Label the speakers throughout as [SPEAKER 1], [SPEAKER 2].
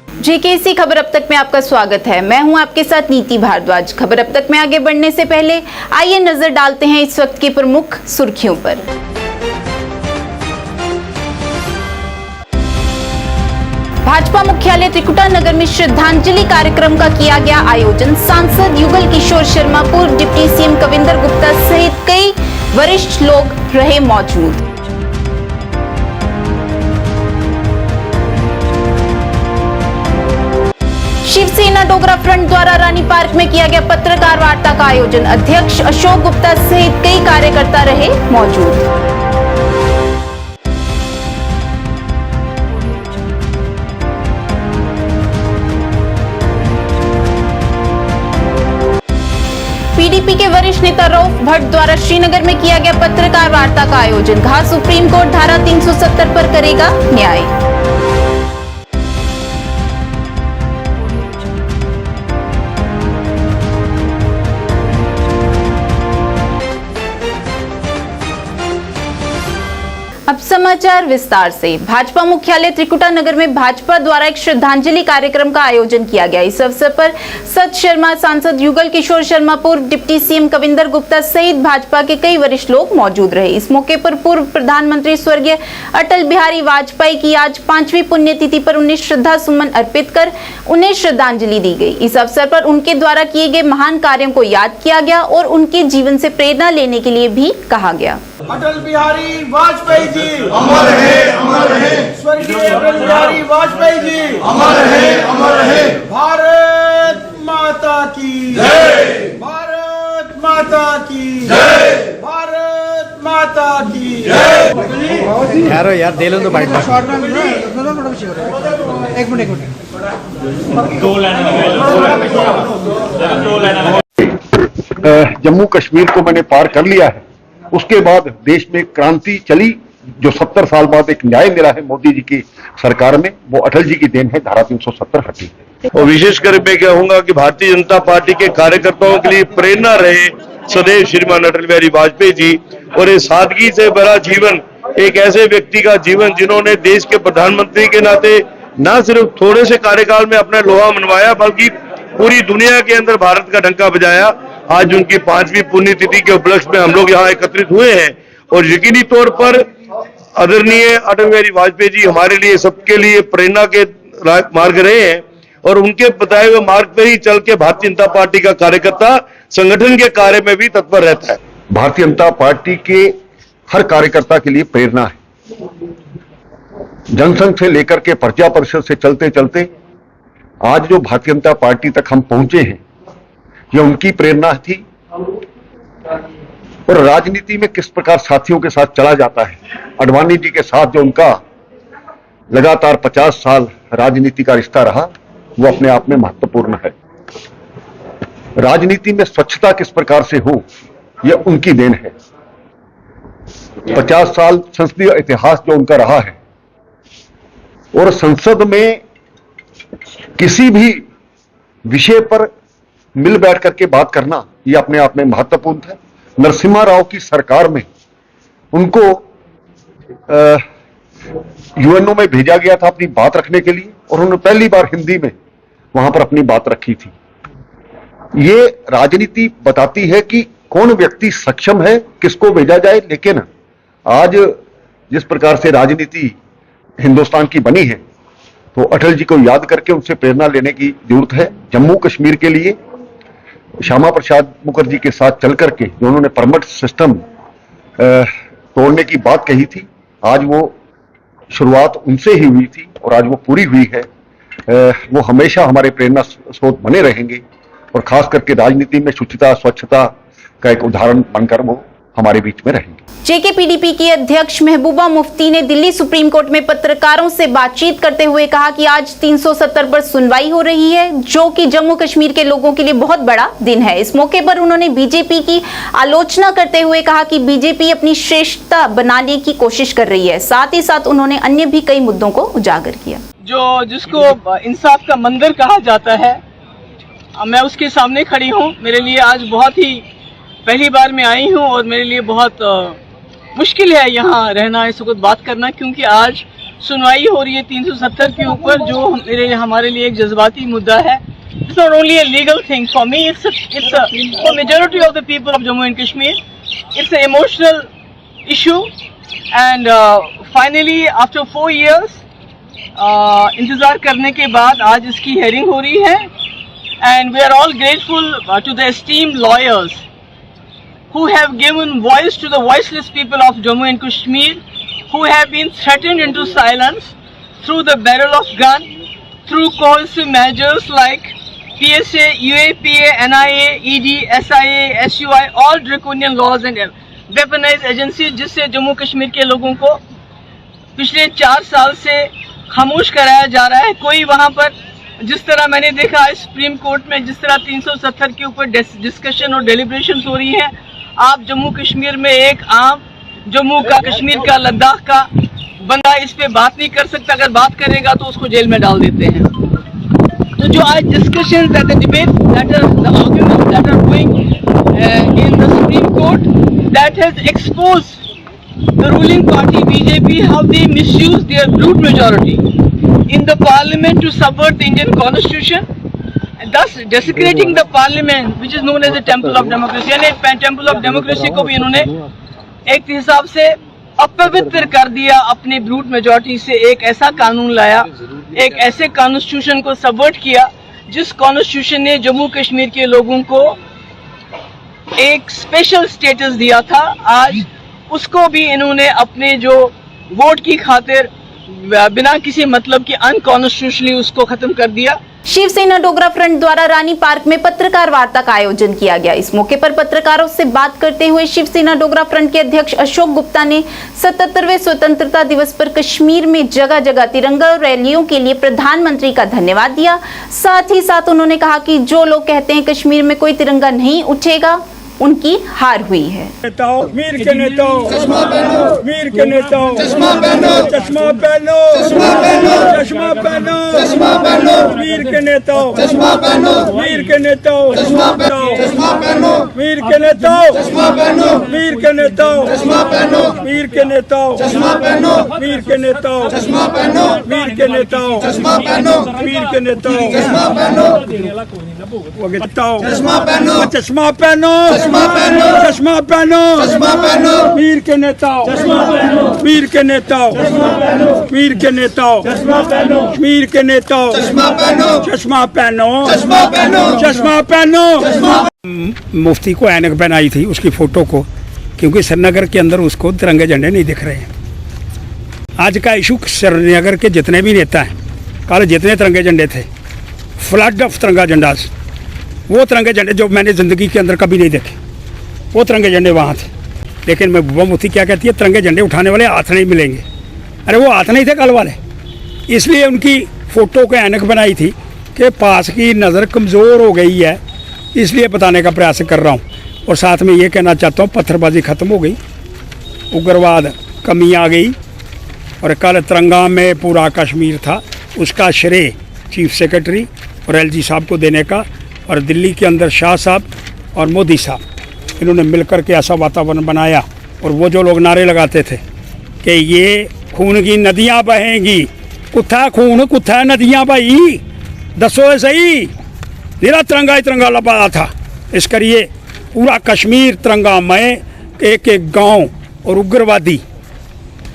[SPEAKER 1] JKC खबर अब तक में आपका स्वागत है। मैं हूं आपके साथ नीति भारद्वाज। खबर अब तक में आगे बढ़ने से पहले आइए नजर डालते हैं इस वक्त की प्रमुख सुर्खियों पर। भाजपा मुख्यालय त्रिकुटा नगर में श्रद्धांजलि कार्यक्रम का किया गया आयोजन। सांसद युगल किशोर शर्मा, पूर्व डिप्टी सीएम कविंदर गुप्ता सहित कई वरिष्ठ लोग रहे मौजूद। शिवसेना डोगरा फ्रंट द्वारा रानी पार्क में किया गया पत्रकार वार्ता का आयोजन। अध्यक्ष अशोक गुप्ता सहित कई कार्यकर्ता रहे मौजूद। पीडीपी के वरिष्ठ नेता रऊफ भट्ट द्वारा श्रीनगर में किया गया पत्रकार वार्ता का आयोजन। कहा, सुप्रीम कोर्ट धारा 370 पर करेगा न्याय। अब समाचार विस्तार से। भाजपा मुख्यालय त्रिकुटा नगर में भाजपा द्वारा एक श्रद्धांजलि कार्यक्रम का आयोजन किया गया। इस अवसर पर सत शर्मा, सांसद युगल किशोर शर्मा, पूर्व डिप्टी सीएम कविंदर गुप्ता सहित भाजपा के कई वरिष्ठ लोग मौजूद रहे। इस मौके पर पूर्व प्रधानमंत्री स्वर्गीय अटल बिहारी वाजपेयी की आज 5वीं पुण्यतिथि पर उन्हें श्रद्धा सुमन अर्पित कर उन्हें श्रद्धांजलि दी गई। इस अवसर पर उनके द्वारा किए गए महान कार्यों को याद किया गया और उनके जीवन से प्रेरणा लेने के लिए भी कहा गया।
[SPEAKER 2] अटल बिहारी वाजपेयी जी
[SPEAKER 3] अमर रहे
[SPEAKER 2] स्वर्गीय अटल बिहारी वाजपेयी जी
[SPEAKER 3] अमर रहे
[SPEAKER 2] भारत माता की
[SPEAKER 3] जय,
[SPEAKER 2] भारत माता की
[SPEAKER 3] जय,
[SPEAKER 2] भारत माता की
[SPEAKER 3] जय।
[SPEAKER 4] यारो यार दे लो तो बाइट एक मिनट
[SPEAKER 5] जम्मू कश्मीर को मैंने पार कर लिया है। उसके बाद देश में क्रांति चली, जो 70 साल बाद एक न्याय मिला है मोदी जी की सरकार में, वो अटल जी की देन है। धारा 370 हटी है।
[SPEAKER 6] और विशेषकर मैं कहूंगा कि भारतीय जनता पार्टी के कार्यकर्ताओं के लिए प्रेरणा रहे सदैव श्रीमान अटल बिहारी वाजपेयी जी। और ये सादगी से भरा जीवन, एक ऐसे व्यक्ति का जीवन जिन्होंने देश के प्रधानमंत्री के नाते न सिर्फ थोड़े से कार्यकाल में अपना लोहा मनवाया, बल्कि पूरी दुनिया के अंदर भारत का डंका बजाया। आज उनकी 5वीं पुण्यतिथि के उपलक्ष्य में हम लोग यहाँ एकत्रित हुए हैं और यकीनी तौर पर आदरणीय अटल बिहारी वाजपेयी जी हमारे लिए, सबके लिए प्रेरणा के मार्ग रहे हैं और उनके बताए हुए मार्ग पर ही चल के भारतीय जनता पार्टी का कार्यकर्ता संगठन के कार्य में भी तत्पर रहता है।
[SPEAKER 5] भारतीय जनता पार्टी के हर कार्यकर्ता के लिए प्रेरणा है। जनसंघ से लेकर के प्रजा परिषद से चलते चलते आज जो भारतीय जनता पार्टी तक हम पहुंचे हैं, यह उनकी प्रेरणा थी। और राजनीति में किस प्रकार साथियों के साथ चला जाता है, अडवाणी जी के साथ जो उनका लगातार 50 साल राजनीति का रिश्ता रहा, वो अपने आप में महत्वपूर्ण है। राजनीति में स्वच्छता किस प्रकार से हो, यह उनकी देन है। 50 साल संसदीय इतिहास जो उनका रहा है, और संसद में किसी भी विषय पर मिल बैठ करके बात करना, यह अपने आप में महत्वपूर्ण है। नरसिम्हा राव की सरकार में उनको यूएनओ में भेजा गया था अपनी बात रखने के लिए, और उन्होंने पहली बार हिंदी में वहां पर अपनी बात रखी थी। ये राजनीति बताती है कि कौन व्यक्ति सक्षम है, किसको भेजा जाए। लेकिन आज जिस प्रकार से राजनीति हिंदुस्तान की बनी है, तो अटल जी को याद करके उनसे प्रेरणा लेने की जरूरत है। जम्मू कश्मीर के लिए श्यामा प्रसाद मुखर्जी के साथ चल करके जो उन्होंने परमिट सिस्टम तोड़ने की बात कही थी, आज वो शुरुआत उनसे ही हुई थी और आज वो पूरी हुई है। वो हमेशा हमारे प्रेरणा स्रोत बने रहेंगे और खास करके राजनीति में शुचिता, स्वच्छता का एक उदाहरण बनकर वो हमारे बीच में रहेंगे।
[SPEAKER 1] जेकेपीडीपी की अध्यक्ष महबूबा मुफ्ती ने दिल्ली सुप्रीम कोर्ट में पत्रकारों से बातचीत करते हुए कहा कि आज 370 पर सुनवाई हो रही है, जो कि जम्मू कश्मीर के लोगों के लिए बहुत बड़ा दिन है। इस मौके पर उन्होंने बीजेपी की आलोचना करते हुए कहा कि बीजेपी अपनी श्रेष्ठता बनाने की कोशिश कर रही है। साथ ही साथ उन्होंने अन्य भी कई मुद्दों को उजागर किया।
[SPEAKER 7] जिसको इंसाफ का मंदिर कहा जाता है, मैं उसके सामने खड़ी हूँ। मेरे लिए आज बहुत ही पहली बार मैं आई हूँ और मेरे लिए बहुत मुश्किल है यहाँ रहना, इस वक्त बात करना, क्योंकि आज सुनवाई हो रही है 370 के ऊपर, जो हमारे लिए एक जज्बाती मुद्दा है। It's not only a legal thing for me, it's for majority of the people of Jammu and Kashmir, it's an emotional issue, and finally after 4 years इंतजार करने के बाद आज इसकी हेयरिंग हो रही है, and we are all grateful to the esteemed lawyers who have given voice to the voiceless people of Jammu and Kashmir, who have been threatened into silence through the barrel of gun, through coercive measures like PSA, UAPA, NIA, ED, SIA, SUI, all draconian laws and weaponized agencies, जिससे जम्मू कश्मीर के लोगों को पिछले 4 साल से खामोश कराया जा रहा है। कोई वहां पर, जिस तरह मैंने देखा है सुप्रीम कोर्ट में, जिस तरह 370 के ऊपर डिस्कशन और डेलिब्रेशन हो रही है, आप जम्मू कश्मीर में एक आम जम्मू का, कश्मीर का, लद्दाख का बंदा इस पे बात नहीं कर सकता। अगर बात करेगा तो उसको जेल में डाल देते हैं। तो जो आज discussion, the debate, the argument that are going in the Supreme Court, that has exposed the ruling party BJP how they misuse their brute majority in the parliament to subvert the Indian constitution, thus desecrating the parliament which is known as the temple of democracy। यानी temple of democracy को भी इन्होंने एक हिसाब से अपवित्र कर दिया। अपनी ब्रूट मेजॉरिटी से एक ऐसा कानून लाया, एक ऐसे कॉन्स्टिट्यूशन को सबवर्ट किया जिस कॉन्स्टिट्यूशन ने जम्मू कश्मीर के लोगों को एक स्पेशल स्टेटस दिया था। आज उसको भी इन्होंने अपने जो वोट की खातिर बिना किसी मतलब के अनकॉन्स्टिट्यूशनली उसको खत्म कर दिया।
[SPEAKER 1] शिवसेना डोगरा फ्रंट द्वारा रानी पार्क में पत्रकार वार्ता का आयोजन किया गया। इस मौके पर पत्रकारों से बात करते हुए शिवसेना डोगरा फ्रंट के अध्यक्ष अशोक गुप्ता ने 77वें स्वतंत्रता दिवस पर कश्मीर में जगह जगह तिरंगा रैलियों के लिए प्रधानमंत्री का धन्यवाद दिया। साथ ही साथ उन्होंने कहा कि जो लोग कहते हैं कश्मीर में कोई तिरंगा नहीं उठेगा, उनकी हार हुई है।
[SPEAKER 2] कश्मीर के नेताओं, कश्मीर के नेताओं, चश्मा पहनो, चश्मा पहनो, चश्मा पहनो, चश्मा पहनो, कश्मीर के नेताओं, चश्मा पहनो, कश्मीर के नेताओं, चश्मा पहनो, चश्मा पहनो, कश्मीर के नेताओं, चश्मा पहनो, कश्मीर के नेताओं, चश्मा पहनो, कश्मीर के नेताओं, चश्मा पहनो, कश्मीर के नेताओं, चश्मा पहनो, कश्मीर के नेताओं, चश्मा पहनो, कश्मीर के नेताओं, चश्मा पहनो, चश्मा पहनो, चश्मा पहनो, चश्मा पहनो, चश्मा पहनो, चश्मा पहनो, कश्मीर के नेताओं, चश्मा पहनो, कश्मीर के नेताओं, चश्मा पहनो, कश्मीर के नेताओं, चश्मा पहनो, कश्मीर के नेताओं, चश्मा पहनो, चश्मा पहनो, चश्मा पहनो, चश्मा पहनो।
[SPEAKER 4] मुफ्ती को ऐनक पहनाई थी उसकी फोटो को, क्योंकि श्रीनगर के अंदर उसको तिरंगे झंडे नहीं दिख रहे हैं। आज का इशू श्रीनगर के जितने भी नेता हैं, कल जितने तिरंगे झंडे थे, फ्लड ऑफ तिरंगा झंडा, वो तिरंगे झंडे जो मैंने ज़िंदगी के अंदर कभी नहीं देखे, वो तिरंगे झंडे वहाँ थे। लेकिन मैं बुआ मुफ्ती क्या कहती है, तिरंगे झंडे उठाने वाले हाथ नहीं मिलेंगे। अरे वो हाथ नहीं थे कल वाले, इसलिए उनकी फ़ोटो को ऐनक बनाई थी कि पास की नज़र कमज़ोर हो गई है, इसलिए बताने का प्रयास कर रहा हूँ। और साथ में ये कहना चाहता हूँ, पत्थरबाजी ख़त्म हो गई, उग्रवाद कमी आ गई, और कल तिरंगा में पूरा कश्मीर था, उसका श्रेय चीफ सेक्रेटरी और LG साहब को देने का, और दिल्ली के अंदर शाह साहब और मोदी साहब इन्होंने मिलकर के ऐसा वातावरण बनाया। और वो जो लोग नारे लगाते थे कि ये खून की नदियां बहेंगी, कुत्था खून कुत्था नदियां भाई, दसो सही, मेरा तिरंगा ही तिरंगा लपा था। इस करिए पूरा कश्मीर तिरंगामय, एक एक गांव और उग्रवादी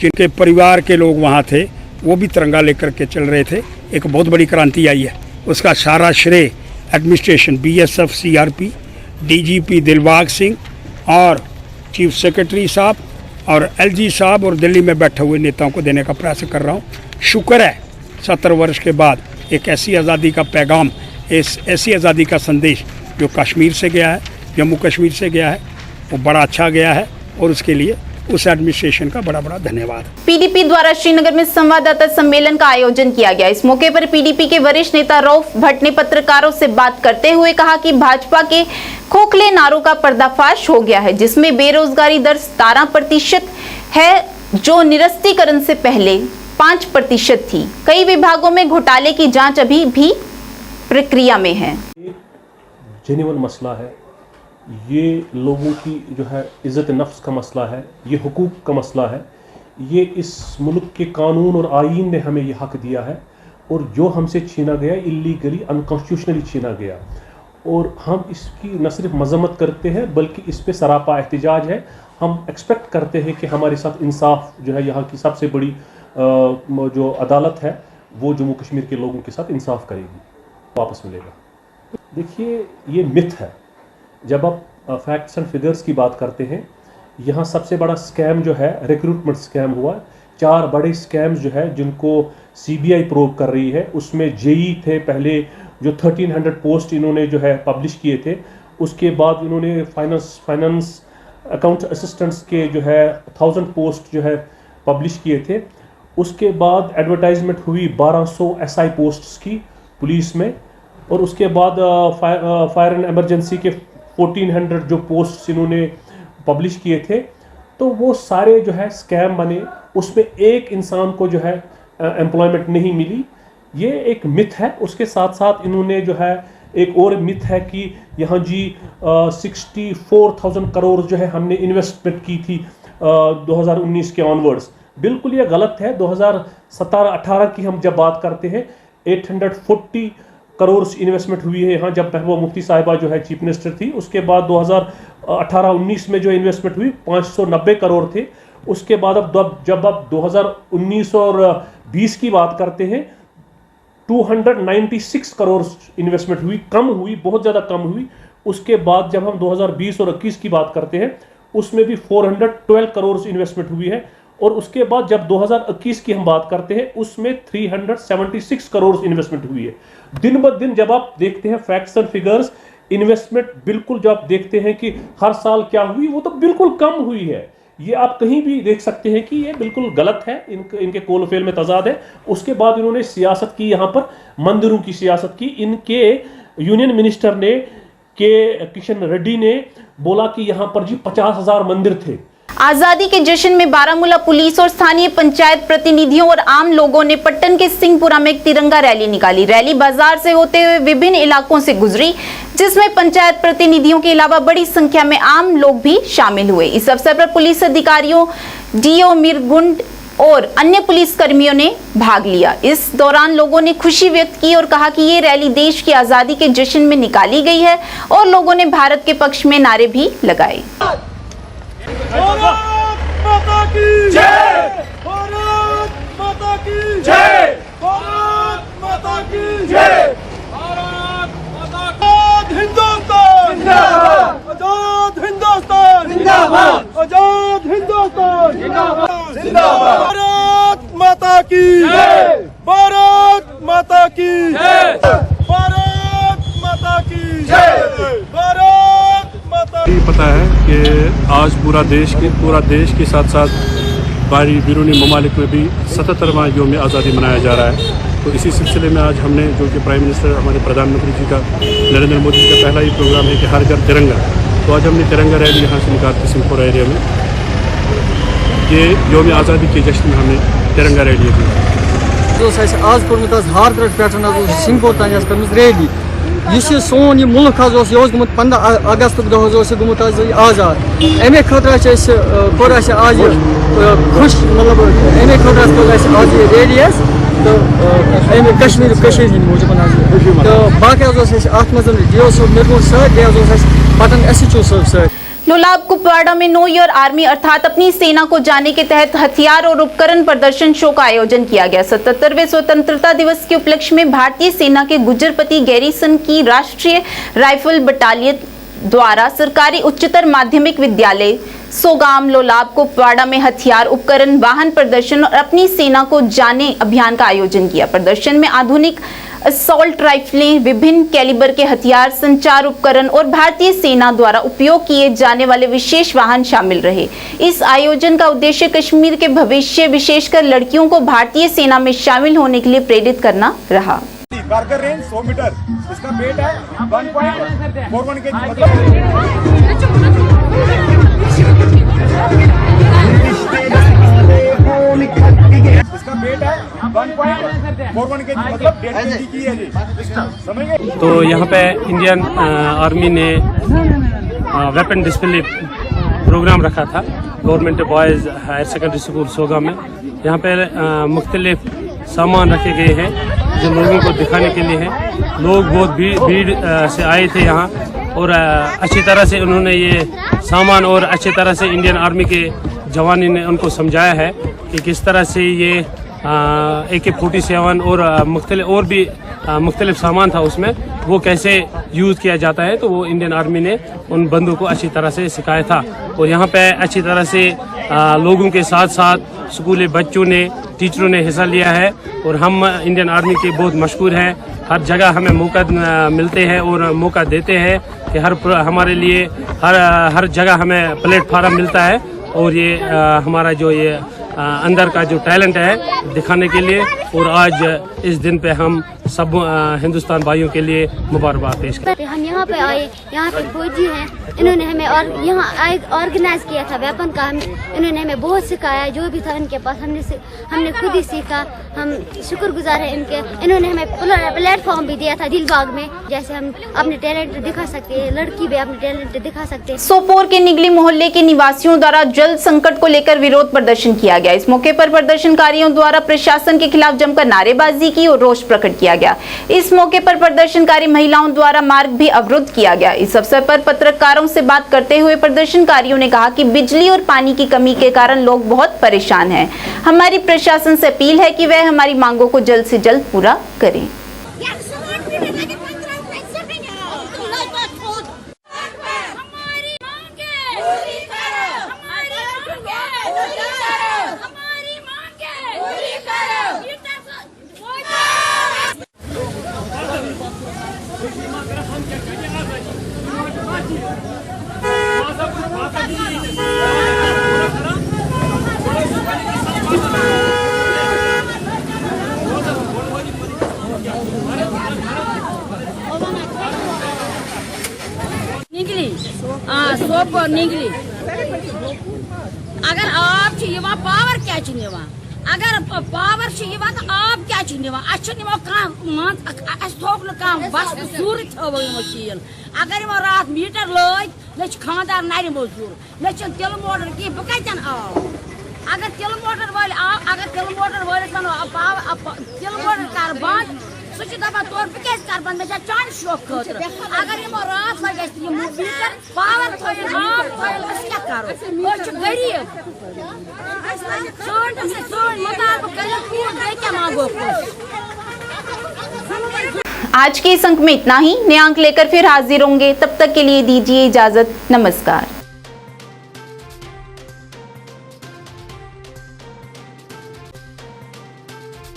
[SPEAKER 4] जिनके परिवार के लोग वहाँ थे वो भी तिरंगा लेकर के चल रहे थे। एक बहुत बड़ी क्रांति आई है, उसका सारा श्रेय administration, BSF, CRP, DGP Dilbagh Singh और चीफ सेक्रेटरी साहब और LG साहब और दिल्ली में बैठे हुए नेताओं को देने का प्रयास कर रहा हूँ। शुक्र है 70 वर्ष के बाद एक ऐसी आज़ादी का पैगाम, ऐसी आज़ादी का संदेश जो कश्मीर से गया है, जम्मू कश्मीर से गया है, वो बड़ा अच्छा गया है, और उसके लिए उस एडमिनिस्ट्रेशन का बड़ा बड़ा धन्यवाद।
[SPEAKER 1] PDP द्वारा श्रीनगर में संवाददाता सम्मेलन का आयोजन किया गया। इस मौके पर PDP के वरिष्ठ नेता रऊफ भट्ट ने पत्रकारों से बात करते हुए कहा कि भाजपा के खोखले नारों का पर्दाफाश हो गया है, जिसमें बेरोजगारी दर 17% है, जो निरस्तीकरण से पहले 5% थी। कई विभागों में घोटाले की जाँच अभी भी प्रक्रिया में है।
[SPEAKER 8] जेन्युइन मसला है, ये लोगों की जो है इज़्ज़त नफ्स का मसला है, ये हुकूक का मसला है, ये इस मुल्क के कानून और आईन ने हमें ये हक दिया है, और जो हमसे छीना गया इलीगली, अनकॉन्स्टिट्यूशनली छीना गया, और हम इसकी न सिर्फ मजम्मत करते हैं बल्कि इस पे सरापा एहतिजाज है। हम एक्सपेक्ट करते हैं कि हमारे साथ इंसाफ जो है, यहाँ की सबसे बड़ी जो अदालत है वो जम्मू कश्मीर के लोगों के साथ इंसाफ करेगी, वापस मिलेगा। देखिए, ये मिथ है। जब आप फैक्ट्स एंड फिगर्स की बात करते हैं, यहाँ सबसे बड़ा स्कैम जो है रिक्रूटमेंट स्कैम हुआ। 4 बड़े स्कैम्स जो है जिनको सीबीआई प्रोब कर रही है, उसमें जेई थे पहले, जो 1300 पोस्ट इन्होंने जो है पब्लिश किए थे। उसके बाद इन्होंने फाइनेंस अकाउंट असिस्टेंट्स के जो है 1000 पोस्ट जो है पब्लिश किए थे। उसके बाद एडवर्टाइजमेंट हुई 1200 एसआई पोस्ट्स की पुलिस में, और उसके बाद फायर एंड एमरजेंसी के 1400 जो पोस्ट्स इन्होंने पब्लिश किए थे। तो वो सारे जो है स्कैम बने, उसमें एक इंसान को जो है एम्प्लॉयमेंट नहीं मिली। ये एक मिथ है। उसके साथ साथ इन्होंने जो है एक और मिथ है कि यहाँ जी 64,000 करोड़ जो है हमने इन्वेस्टमेंट की थी 2019 के ऑनवर्ड्स। बिल्कुल ये गलत है। 2017-18 की हम जब बात करते हैं, 840 करोड़ इन्वेस्टमेंट हुई है यहाँ, जब महबूबा मुफ्ती साहिबा जो है चीफ मिनिस्टर थी। उसके बाद 2018-19 में जो इन्वेस्टमेंट हुई 590 करोड़ थे। उसके बाद जब आप 2019 और 20 की बात करते हैं, 296 करोड़ इन्वेस्टमेंट हुई, कम हुई, बहुत ज़्यादा कम हुई। उसके बाद जब हम 2020 और 21 की बात करते हैं, उसमें भी 412 करोड़ इन्वेस्टमेंट हुई है। और उसके बाद जब 2021 की हम बात करते हैं, उसमें 376 करोड़ इन्वेस्टमेंट हुई है। दिन ब दिन जब आप देखते हैं फैक्ट्स एंड फिगर्स, इन्वेस्टमेंट बिल्कुल जो आप देखते हैं कि हर साल क्या हुई, वो तो बिल्कुल कम हुई है। ये आप कहीं भी देख सकते हैं कि ये बिल्कुल गलत है, इनके कोल फेल में तजाद है। उसके बाद इन्होंने सियासत की, यहाँ पर मंदिरों की सियासत की। इनके यूनियन मिनिस्टर ने किशन रेड्डी ने बोला कि यहाँ पर जी 50,000 मंदिर थे।
[SPEAKER 1] आजादी के जश्न में बारामूला पुलिस और स्थानीय पंचायत प्रतिनिधियों और आम लोगों ने पट्टन के सिंहपुरा में एक तिरंगा रैली निकाली। रैली बाजार से होते हुए विभिन्न इलाकों से गुजरी, जिसमें पंचायत प्रतिनिधियों के अलावा बड़ी संख्या में आम लोग भी शामिल हुए। इस अवसर पर पुलिस अधिकारियों, डीओ मीरगुंड और अन्य पुलिस कर्मियों ने भाग लिया। इस दौरान लोगों ने खुशी व्यक्त की और कहा कि ये रैली देश की आजादी के जश्न में निकाली गई है, और लोगों ने भारत के पक्ष में नारे भी लगाए।
[SPEAKER 2] भारत माता की जय, भारत माता की जय, भारत माता की जय, भारत माता की हिंदुस्तान जिंदाबाद, आजाद हिंदुस्तान जिंदाबाद, आजाद हिंदुस्तान जिंदाबाद, जिंदाबाद, भारत माता की जय, भारत माता की जय, भारत माता की जय, भारत माता।
[SPEAKER 9] पता है कि आज पूरा देश के साथ साथ बाहरी बैरूनी ममालिक में भी 77वां यौम आज़ादी मनाया जा रहा है। तो इसी सिलसिले में आज हमने, जो कि प्राइम मिनिस्टर हमारे प्रधानमंत्री जी का, नरेंद्र मोदी जी का पहला ही प्रोग्राम है कि हर घर तिरंगा, तो आज हमने तिरंगा रैली यहाँ से निकाल के सिंहपुरा एरिया में, ये यौम आज़ादी के जश्न में हमने तिरंगा रैली दी।
[SPEAKER 10] आज कोर्मुत हार पे सिंहपुर तान रैली, यह सोन यह मुल्क गोमुत 15 अगस्त गोमुत आज़ाद। अमे खतर कोर आज खुश, मतलब अमे खतर आज रैली तो कश्मीर मूजूब तो बाकी अत मज डीओ साहब मिरगुंड सर पटन SHO साहब सर।
[SPEAKER 1] लोलाब कुपवाड़ा में नो ईयर आर्मी अर्थात अपनी सेना को जाने के तहत हथियार और उपकरण प्रदर्शन शो का आयोजन किया गया। 77वें स्वतंत्रता दिवस के उपलक्ष्य में भारतीय सेना के गुजरपति गैरीसन की राष्ट्रीय राइफल बटालियन द्वारा सरकारी उच्चतर माध्यमिक विद्यालय सोगाम लोलाब कुपवाड़ा में हथियार, उपकरण, वाहन प्रदर्शन और अपनी सेना को जाने अभियान का आयोजन किया। प्रदर्शन में आधुनिक असॉल्ट राइफलें, विभिन्न कैलिबर के हथियार, संचार उपकरण और भारतीय सेना द्वारा उपयोग किए जाने वाले विशेष वाहन शामिल रहे। इस आयोजन का उद्देश्य कश्मीर के भविष्य, विशेषकर लड़कियों को भारतीय सेना में शामिल होने के लिए प्रेरित करना रहा।
[SPEAKER 2] बार्गर रेंज 100 मीटर, इसका वेट है 1.41 केजी, इसका वेट है 1.41 केजी, मतलब 1.5 केजी की है जी, समझ गए।
[SPEAKER 9] तो यहाँ पे इंडियन आर्मी ने वेपन डिस्प्ले प्रोग्राम रखा था government boys higher secondary school Soga में। यहाँ पे मुख्तलिफ सामान रखे गए हैं जो लोगों को दिखाने के लिए हैं। लोग बहुत भीड़ से आए थे यहाँ और अच्छी तरह से उन्होंने ये सामान और अच्छी तरह से इंडियन आर्मी के जवानों ने उनको समझाया है कि किस तरह से ये AK-47 और मुख्तलिफ सामान था उसमें, वो कैसे यूज़ किया जाता है। तो वो इंडियन आर्मी ने उन बंदों को अच्छी तरह से सिखाया था। और यहाँ पे अच्छी तरह से लोगों के साथ साथ स्कूली बच्चों ने, टीचरों ने हिस्सा लिया है। और हम इंडियन आर्मी के बहुत मशहूर हैं। हर जगह हमें मौका मिलते हैं और मौका देते हैं कि हमारे लिए हर जगह हमें प्लेटफार्म मिलता है। और ये हमारा जो ये अंदर का जो टैलेंट है दिखाने के लिए। और आज इस दिन पे हम सब हिंदुस्तान भाइयों के लिए मुबारकबाद पेश करते हैं।
[SPEAKER 11] हम यहाँ पे आए, यहाँ पे फौजी हैं, इन्होंने हमें और यहाँ ऑर्गेनाइज किया था वेपन का। इन्होंने हमें बहुत सिखाया, जो भी था इनके पास हमने खुद ही सीखा। हम शुक्रगुजार हैं इनके। इन्होंने हमें प्लेटफॉर्म भी दिया था दिलबाग में, जैसे हम अपने टैलेंट दिखा सकते हैं, लड़की भी अपने टैलेंट दिखा सकते हैं।
[SPEAKER 1] सोपोर के निगली मोहल्ले के निवासियों द्वारा जल संकट को लेकर विरोध प्रदर्शन किया गया। इस मौके पर प्रदर्शनकारियों द्वारा प्रशासन के खिलाफ जमकर नारेबाजी की और रोष प्रकट किया गया। इस मौके पर प्रदर्शनकारी महिलाओं द्वारा मार्ग भी अवरुद्ध किया गया। इस अवसर पर पत्रकारों से बात करते हुए प्रदर्शनकारियों ने कहा कि बिजली और पानी की कमी के कारण लोग बहुत परेशान हैं। हमारी प्रशासन से अपील है कि वह हमारी मांगों को जल्द से जल्द पूरा करें।
[SPEAKER 12] सोपोर निगली अगर आप पावर क्या अगर पावर तो आप क्या थोक बस सूर शील अगर रात मीटर लग खानदार नर मजूर तिल मोटर कह बह कतन आव अगर तिल मोटर वाल आव अगर तिल मोटर वालिस वनो तिल मोटर कर बंद सह दपान तौर बह क्या बंद मे चान शौक खतर अगर रात लगे मीटर पावर थोन आब थोन क्या करो गरीब
[SPEAKER 1] आज के इस अंक में इतना ही। नए अंक लेकर फिर हाजिर होंगे, तब तक के लिए दीजिए इजाजत। नमस्कार।